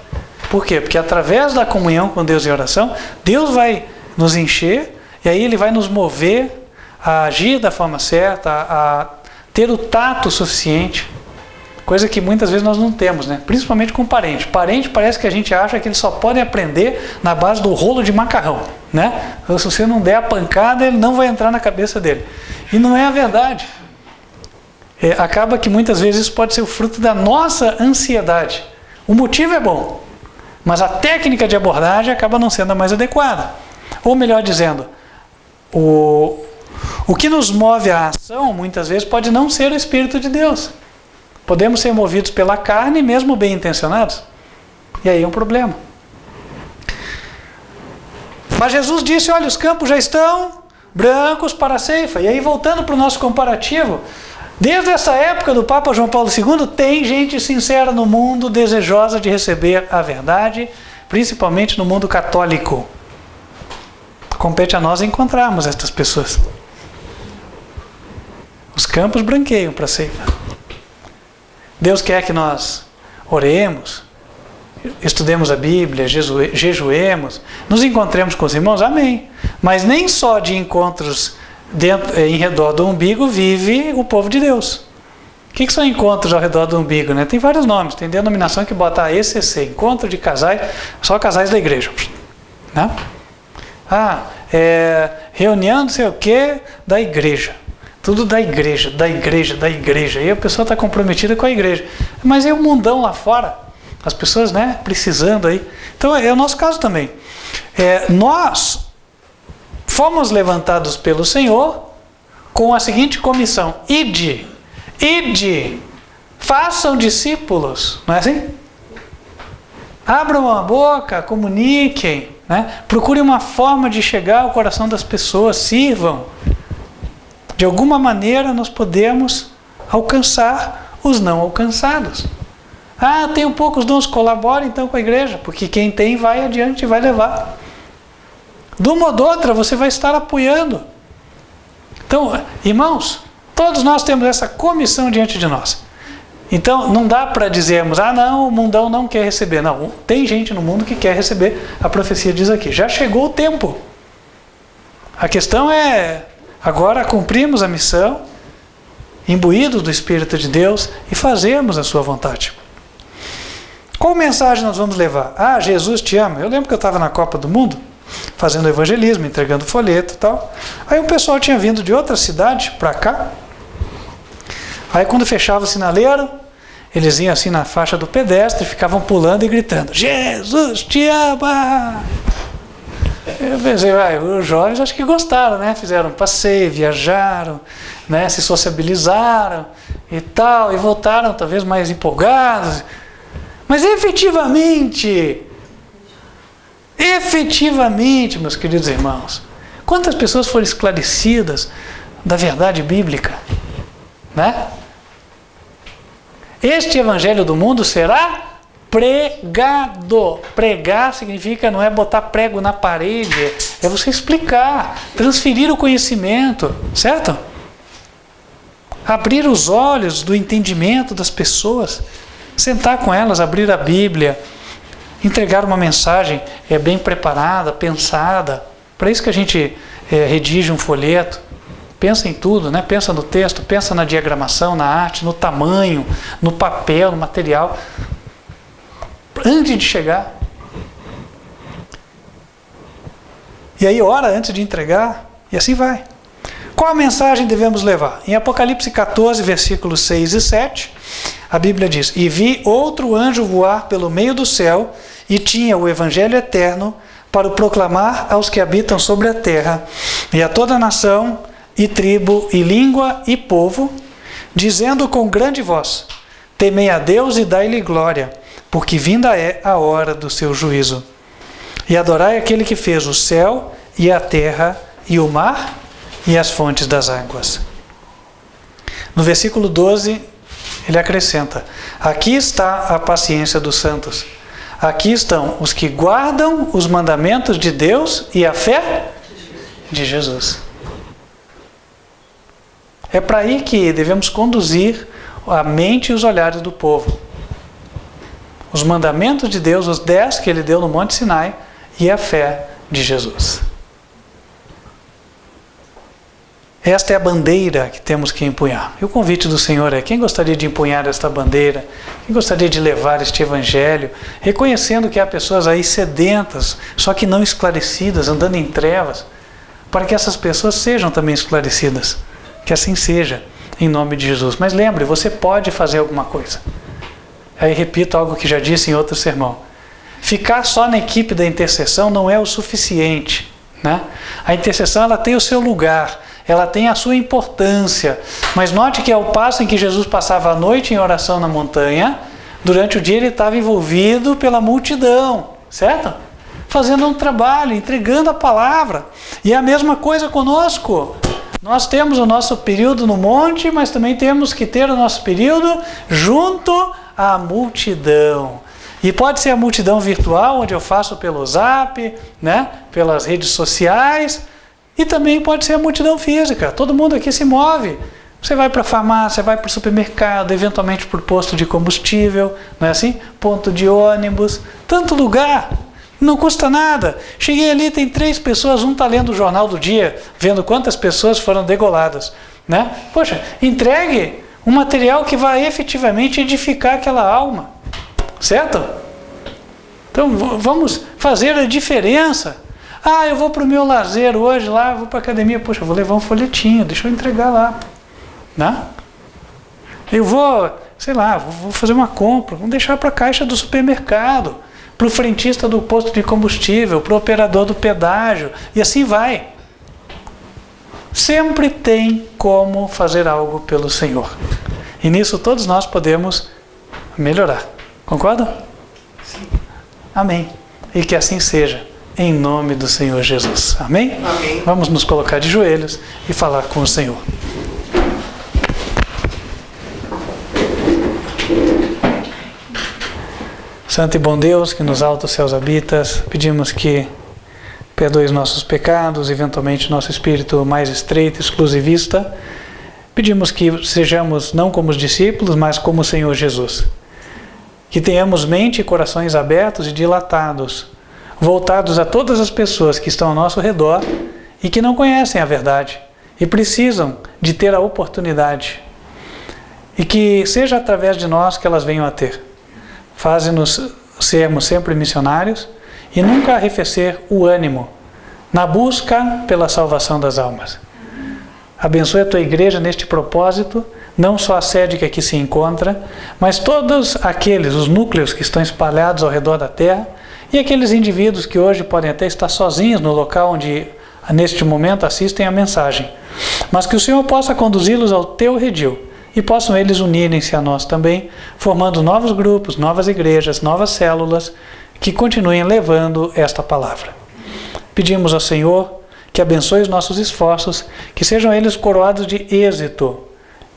Por quê? Porque através da comunhão com Deus em oração, Deus vai nos encher e aí Ele vai nos mover a agir da forma certa, a ter o tato suficiente. Coisa que muitas vezes nós não temos, né? Principalmente com parente. Parente parece que a gente acha que eles só podem aprender na base do rolo de macarrão, né? Então, se você não der a pancada, ele não vai entrar na cabeça dele. E não é a verdade. Acaba que muitas vezes isso pode ser o fruto da nossa ansiedade. O motivo é bom, mas a técnica de abordagem acaba não sendo a mais adequada. Ou melhor dizendo, o que nos move à ação, muitas vezes, pode não ser o Espírito de Deus. Podemos ser movidos pela carne, mesmo bem intencionados. E aí é um problema. Mas Jesus disse, olha, os campos já estão brancos para a ceifa. E aí, voltando para o nosso comparativo, desde essa época do Papa João Paulo II, tem gente sincera no mundo, desejosa de receber a verdade, principalmente no mundo católico. Compete a nós encontrarmos estas pessoas. Os campos branqueiam para a ceifa. Deus quer que nós oremos, estudemos a Bíblia, jejuemos, nos encontremos com os irmãos, amém. Mas nem só de encontros em redor do umbigo vive o povo de Deus. O que são encontros ao redor do umbigo, né? Tem vários nomes, tem denominação que bota ECC, encontro de casais, só casais da igreja, né? Reunião não sei o que da igreja. Tudo da igreja, da igreja, da igreja. E a pessoa está comprometida com a igreja. Mas é o mundão lá fora. As pessoas, né, precisando aí. Então é o nosso caso também. Nós fomos levantados pelo Senhor com a seguinte comissão. Ide, façam discípulos. Não é assim? Abram a boca, comuniquem. Né? Procurem uma forma de chegar ao coração das pessoas, sirvam. De alguma maneira nós podemos alcançar os não alcançados. Tenho poucos dons, colabore então com a igreja, porque quem tem vai adiante e vai levar. De uma ou de outra você vai estar apoiando. Então, irmãos, todos nós temos essa comissão diante de nós. Então, não dá para dizermos, não, o mundão não quer receber. Não, tem gente no mundo que quer receber. A profecia diz aqui, já chegou o tempo. A questão é, agora cumprimos a missão, imbuídos do Espírito de Deus, e fazermos a sua vontade. Qual mensagem nós vamos levar? Jesus te ama. Eu lembro que eu estava na Copa do Mundo, fazendo evangelismo, entregando folheto e tal. Aí o pessoal tinha vindo de outra cidade para cá. Aí quando fechava o sinaleiro, eles iam assim na faixa do pedestre, ficavam pulando e gritando, Jesus te ama! Eu pensei, os jovens acho que gostaram, né? Fizeram um passeio, viajaram, né? Se sociabilizaram e tal, e voltaram talvez mais empolgados. Mas efetivamente, meus queridos irmãos, quantas pessoas foram esclarecidas da verdade bíblica, né? Este evangelho do mundo será pregado. Pregar significa, não é botar prego na parede, é você explicar, transferir o conhecimento, certo? Abrir os olhos do entendimento das pessoas, sentar com elas, abrir a Bíblia, entregar uma mensagem bem preparada, pensada. Para isso que a gente redige um folheto. Pensa em tudo, né? Pensa no texto, pensa na diagramação, na arte, no tamanho, no papel, no material, antes de chegar. E aí ora antes de entregar, e assim vai. Qual a mensagem devemos levar? Em Apocalipse 14, versículos 6 e 7, a Bíblia diz, e vi outro anjo voar pelo meio do céu, e tinha o evangelho eterno para o proclamar aos que habitam sobre a terra, e a toda nação, e tribo, e língua, e povo, dizendo com grande voz, temei a Deus e dai-lhe glória, porque vinda é a hora do seu juízo. E adorai aquele que fez o céu, e a terra, e o mar, e as fontes das águas. No versículo 12, ele acrescenta, aqui está a paciência dos santos. Aqui estão os que guardam os mandamentos de Deus e a fé de Jesus. É para aí que devemos conduzir a mente e os olhares do povo. Os mandamentos de Deus, os 10 que ele deu no Monte Sinai, e a fé de Jesus. Esta é a bandeira que temos que empunhar. E o convite do Senhor é, quem gostaria de empunhar esta bandeira? Quem gostaria de levar este evangelho? Reconhecendo que há pessoas aí sedentas, só que não esclarecidas, andando em trevas, para que essas pessoas sejam também esclarecidas. Que assim seja, em nome de Jesus. Mas lembre, você pode fazer alguma coisa. Aí repito algo que já disse em outro sermão. Ficar só na equipe da intercessão não é o suficiente, né? A intercessão ela tem o seu lugar, ela tem a sua importância. Mas note que ao passo em que Jesus passava a noite em oração na montanha, durante o dia ele estava envolvido pela multidão, certo? Fazendo um trabalho, entregando a palavra. E é a mesma coisa conosco. Nós temos o nosso período no monte, mas também temos que ter o nosso período junto à multidão. E pode ser a multidão virtual, onde eu faço pelo Zap, né, pelas redes sociais, e também pode ser a multidão física. Todo mundo aqui se move. Você vai para a farmácia, vai para o supermercado, eventualmente para o posto de combustível, não é assim? Ponto de ônibus, tanto lugar. Não custa nada. Cheguei ali, tem 3 pessoas, um está lendo o jornal do dia, vendo quantas pessoas foram degoladas, né? Poxa, entregue um material que vai efetivamente edificar aquela alma, certo? Então vamos fazer a diferença. Eu vou para o meu lazer hoje lá, vou para a academia, poxa, vou levar um folhetinho, deixa eu entregar lá, né? Eu vou, sei lá, vou fazer uma compra, vamos deixar para a caixa do supermercado, para o frentista do posto de combustível, para o operador do pedágio, e assim vai. Sempre tem como fazer algo pelo Senhor. E nisso todos nós podemos melhorar. Concordam? Sim. Amém. E que assim seja, em nome do Senhor Jesus. Amém? Amém. Vamos nos colocar de joelhos e falar com o Senhor. Santo e bom Deus, que nos altos céus habitas, pedimos que perdoe os nossos pecados, eventualmente nosso espírito mais estreito, exclusivista, Pedimos que sejamos não como os discípulos, mas como o Senhor Jesus. Que tenhamos mente e corações abertos e dilatados, voltados a todas as pessoas que estão ao nosso redor e que não conhecem a verdade e precisam de ter a oportunidade. E que seja através de nós que elas venham a ter. Faze-nos sermos sempre missionários e nunca arrefecer o ânimo na busca pela salvação das almas. Abençoe a tua igreja neste propósito, não só a sede que aqui se encontra, mas todos aqueles, os núcleos que estão espalhados ao redor da terra e aqueles indivíduos que hoje podem até estar sozinhos no local onde neste momento assistem a mensagem, mas que o Senhor possa conduzi-los ao teu redil e possam eles unirem-se a nós também, formando novos grupos, novas igrejas, novas células que continuem levando esta palavra. Pedimos ao Senhor que abençoe os nossos esforços, que sejam eles coroados de êxito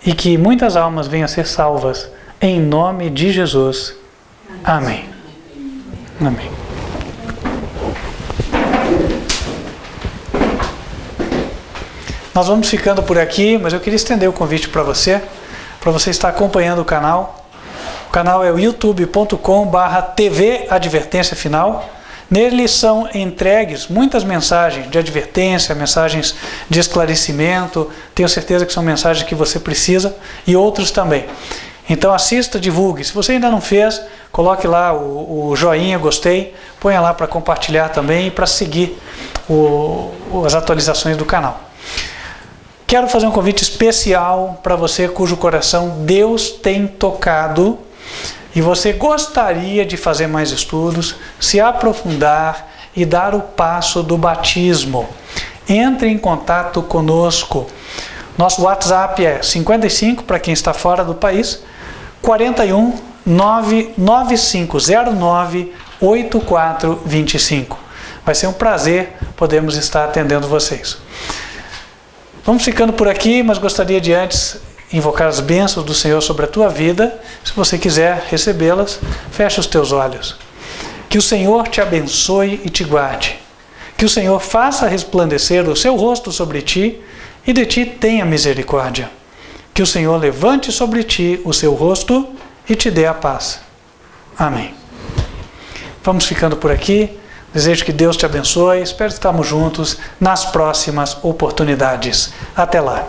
e que muitas almas venham a ser salvas, em nome de Jesus. Amém. Amém. Nós vamos ficando por aqui, mas eu queria estender o convite para você estar acompanhando o canal. O canal é o youtube.com/TV Advertência Final. Nele são entregues muitas mensagens de advertência, mensagens de esclarecimento. Tenho certeza que são mensagens que você precisa e outros também. Então assista, divulgue. Se você ainda não fez, coloque lá o joinha, gostei, ponha lá para compartilhar também e para seguir as atualizações do canal. Quero fazer um convite especial para você cujo coração Deus tem tocado e você gostaria de fazer mais estudos, se aprofundar e dar o passo do batismo. Entre em contato conosco. Nosso WhatsApp é 55 para quem está fora do país, 41 99509 8425. Vai ser um prazer podermos estar atendendo vocês. Vamos ficando por aqui, mas gostaria de antes invocar as bênçãos do Senhor sobre a tua vida. Se você quiser recebê-las, fecha os teus olhos. Que o Senhor te abençoe e te guarde. Que o Senhor faça resplandecer o seu rosto sobre ti e de ti tenha misericórdia. Que o Senhor levante sobre ti o seu rosto e te dê a paz. Amém. Vamos ficando por aqui. Desejo que Deus te abençoe. Espero estarmos juntos nas próximas oportunidades. Até lá.